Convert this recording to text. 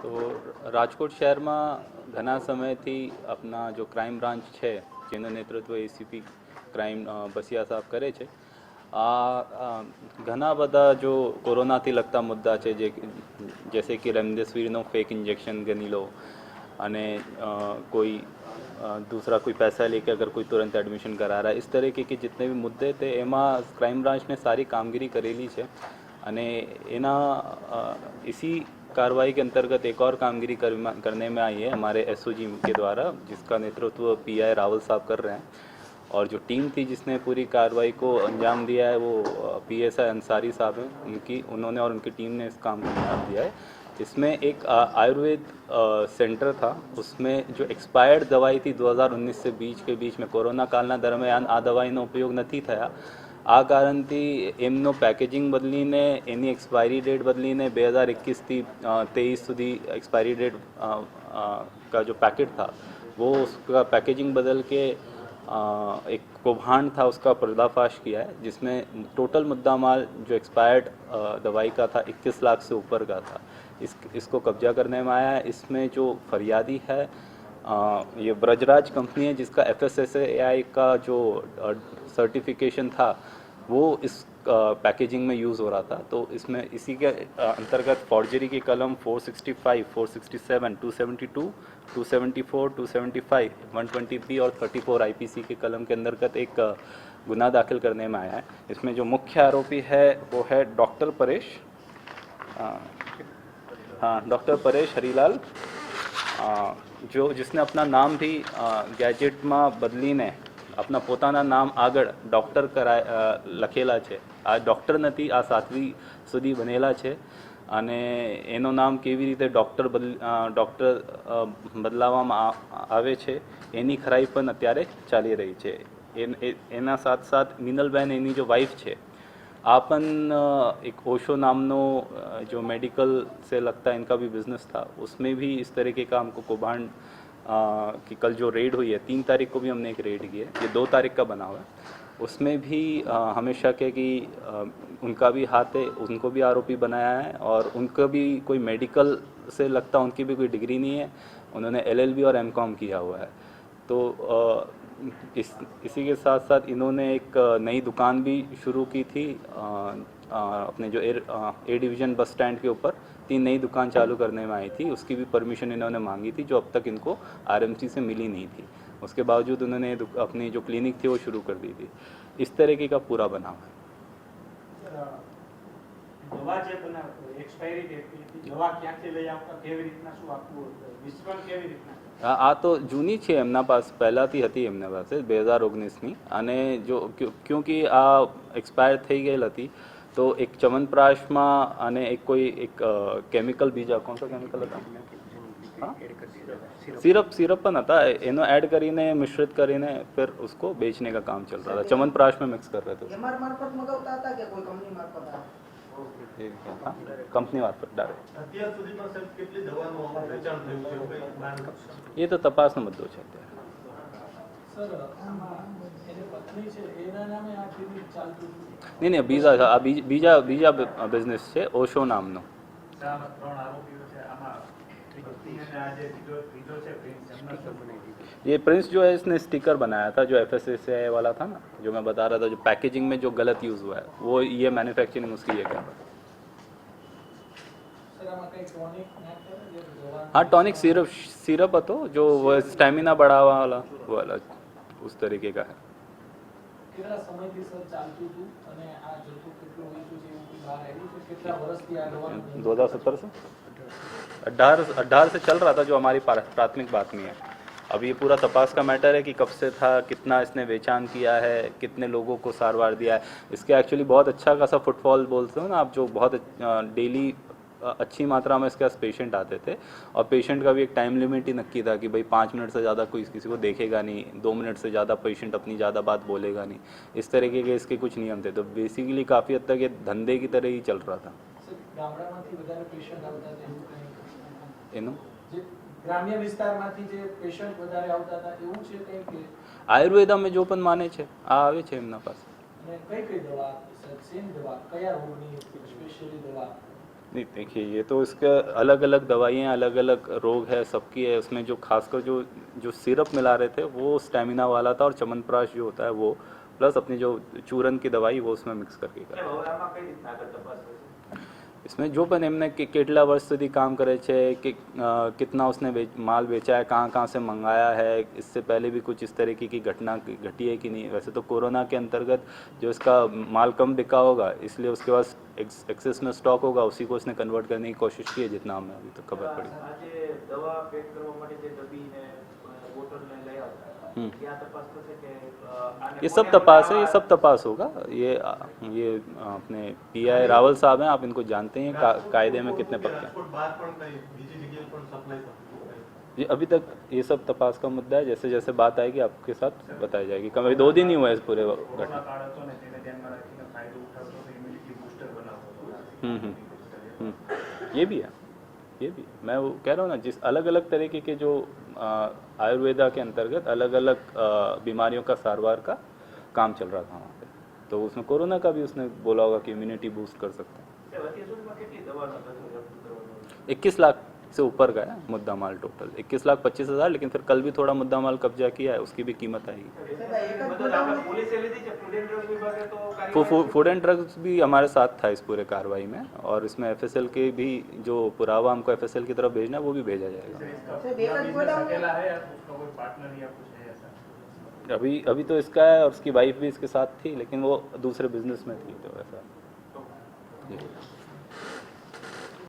તો રાજકોટ શહેરમાં ઘણા સમયથી આપણા જો ક્રાઇમ બ્રાન્ચ છે જેનું નેતૃત્વ એસીપી ક્રાઇમ બસિયા સાહેબ કરે છે ઘણા બધા જો કોરોનાથી લગતા મુદ્દા છે જે जैसे कि रेमडेसिविरનો फेक इंजेक्शन गनी लो અને कोई दूसरा कोई पैसा लेके अगर कोई तुरंत एडमिशन करा रहा है इस तरीके के जितने भी मुद्दे थे एमा क्राइम ब्रांच ने सारी कामगिरी करेली है અને એના इसी कार्रवाई के अंतर्गत एक और कामगिरी करने में आई है हमारे एसओजी के द्वारा जिसका नेतृत्व पीआई रावल साहब कर रहे हैं और जो टीम थी जिसने पूरी कार्रवाई को अंजाम दिया है वो पीएसआई अंसारी साहब हैं उन्होंने और उनकी टीम ने इस काम को अंजाम दिया है। इसमें एक आयुर्वेद सेंटर था उसमें जो एक्सपायर्ड दवाई थी 2019 से बीच में कोरोना कालना दरमियान आ दवाईનો उपयोग નથી થયા આ કારણથી એમનો પેકેજિંગ બદલીને એની એક્સપાયરી ડેટ બદલીને 2021થી 23 સુધી एक्सपायरी डेट का जो पैकेट था वो उसका पैकेजिंग बदल के एक कौभांड था उसका पर्दाफाश किया है जिसमें टोटल मुद्दा माल जो एक्सपायर्ड दवाई का था 21 लाख से ऊपर का था। इसको कब्जा करने में आया है। इसमें जो फरियादी है ये ब्रजराज कंपनी है जिसका FSSAI का जो सर्टिफिकेशन था वो इस पैकेजिंग में यूज़ हो रहा था। तो इसमें इसी के अंतर्गत फॉर्जरी की कलम 465, 467, 272, 274, 275, 123 और 34 IPC के कलम के अंतर्गत एक गुना दाखिल करने में आया है। इसमें जो मुख्य आरोपी है वो है डॉक्टर परेश डॉक्टर परेश हरीलाल जो जिसने अपना नाम भी गैजेट में बदली ने अपना पोताना नाम આગળ ડૉક્ટર લખેલા છે। આ ડૉક્ટર નથી આ 7વી સુધી બનેલા છે અને એનો નામ કેવી રીતે ડૉક્ટર બદલાવવામાં આવે છે એની ખરાઈ પણ અત્યારે ચાલી રહી છે। એના સાથ સાથ મિનલબેન એની जो वाइफ છે आपन एक ओशो नामनो जो मेडिकल से लगता है इनका भी बिजनेस था उसमें भी इस तरह के काम को कौभांड कि कल जो रेड हुई है 3 तारीख को भी हमने एक रेड की है ये 2 तारीख का बना हुआ है उसमें भी हमेशा के कि उनका भी हाथ है उनको भी आरोपी बनाया है और उनका भी कोई मेडिकल से लगता उनकी भी कोई डिग्री नहीं है उन्होंने LLB और MCOM किया हुआ है। तो इसी के साथ साथ इन्होंने एक नई दुकान भी शुरू की थी अपने जो ए डिवीज़न बस स्टैंड के ऊपर 3 नई दुकान चालू करने में आई थी उसकी भी परमिशन इन्होंने मांगी थी जो अब तक इनको RMC से मिली नहीं थी। उसके बावजूद उन्होंने अपनी जो क्लिनिक थी वो शुरू कर दी थी। इस तरीके का पूरा बनाव है। आ तो जूनी है एमना पास પહેલાથી હતી એમના પાસે 2019ની અને જો क्योंकि आ एक्सपायर થઈ ગયેલ હતી तो एक च्यवनप्राशમાં અને એક કોઈ એક કેમિકલ બીજા कौन सा केमिकल હતા सिरप પણ હતા એનો ऐड કરીને मिश्रित કરીને फिर उसको बेचने का काम चल रहा था। च्यवनप्राश में मिक्स कर रहे थे कंपनी मार्फत डायरेक्ट ये तो तपासનો મુદ્દો છે અત્યારે। नहीं बीजा बिजनेस है ओशो नामनो। ये प्रिंस जो है इसने स्टिकर बनाया था जो FSSAI वाला था ना जो मैं बता रहा था जो पैकेजिंग में जो गलत यूज़ हुआ है वो ये मैन्युफैक्चरिंग उसकी ये कर रहा है। हाँ टॉनिक सिरप હતો जो वो स्टेमिना बढ़ावा वाला वो वाला उस तरीके का है। 2017 से 18 से चल रहा था जो हमारी प्राथमिक बात में है। अब ये पूरा तपास का मैटर है कि कब से था कितना इसने बेचान किया है कितने लोगों को सारवार दिया है। इसके एक्चुअली बहुत अच्छा खासा फुटफॉल बोलते हो ना आप जो बहुत डेली अच्छी मात्रा में इसके पास पेशेंट आते थे और पेशेंट का भी एक टाइम लिमिट ही नक्की था कि भाई 5 मिनट से ज़्यादा कोई किसी को देखेगा नहीं 2 मिनट से ज़्यादा पेशेंट अपनी ज़्यादा बात बोलेगा नहीं इस तरीके के इसके कुछ नियम थे। तो बेसिकली काफ़ी हद तक ये धंधे की तरह ही चल रहा था। आयुर्वेदा में जो पण माने છે આ આવે છે એમના પાસે। नहीं देखिए, ये तो इसका अलग अलग दवाइयाँ, अलग अलग रोग है, सबकी है। उसमें जो खासकर जो जो सिरप मिला रहे थे वो स्टेमिना वाला था, और च्यवनप्राश जो होता है वो, प्लस अपनी जो चूरन की दवाई वो उसमें मिक्स करके कर। इसमें जो પણ એમને કેટલા વર્ષ સુધી કામ કરે છે कि कितना उसने माल बेचा है, कहाँ कहाँ से मंगाया है, इससे पहले भी कुछ इस तरीके की घटना घटी है कि नहीं। वैसे तो कोरोना के अंतर्गत जो इसका माल कम बिका होगा, इसलिए उसके पास एक्सेस में स्टॉक होगा, उसी को उसने कन्वर्ट करने की कोशिश की है, जितना हमें अभी तक खबर पड़ी। ये सब तपास है, ये सब तपास होगा। ये अपने पीआई रावल साहब हैं, आप इनको जानते हैं, कायदे में कितने पक्के हैं। ये अभी तक ये सब तपास का मुद्दा है, जैसे जैसे बात आएगी आपके साथ बताई जाएगी। कम 2 दिन ही हुए इस पूरे घटना। ये भी है, ये भी मैं वो कह रहा हूँ ना, जिस अलग अलग तरीके के जो आयुर्वेदा के अंतर्गत अलग अलग बीमारियों का सारवार का काम चल रहा था वहाँ पे, तो उसमें कोरोना का भी उसने बोला होगा कि इम्यूनिटी बूस्ट कर सकते हैं। 21 लाख से ऊपर गया मुद्दा माल टोटल, 21,25,000। लेकिन फिर कल भी थोड़ा मुद्दा माल कब्जा किया है, उसकी भी कीमत आएगी। फूड एंड ड्रग्स भी हमारे साथ था इस पूरे कार्रवाई में, और इसमें एफएसएल के भी जो पुरावा हमको एफएसएल की तरफ भेजना है वो भी भेजा जाएगा। अभी तो इसका है, और उसकी वाइफ भी इसके साथ थी, लेकिन वो दूसरे बिजनेस में थी, तो ऐसा।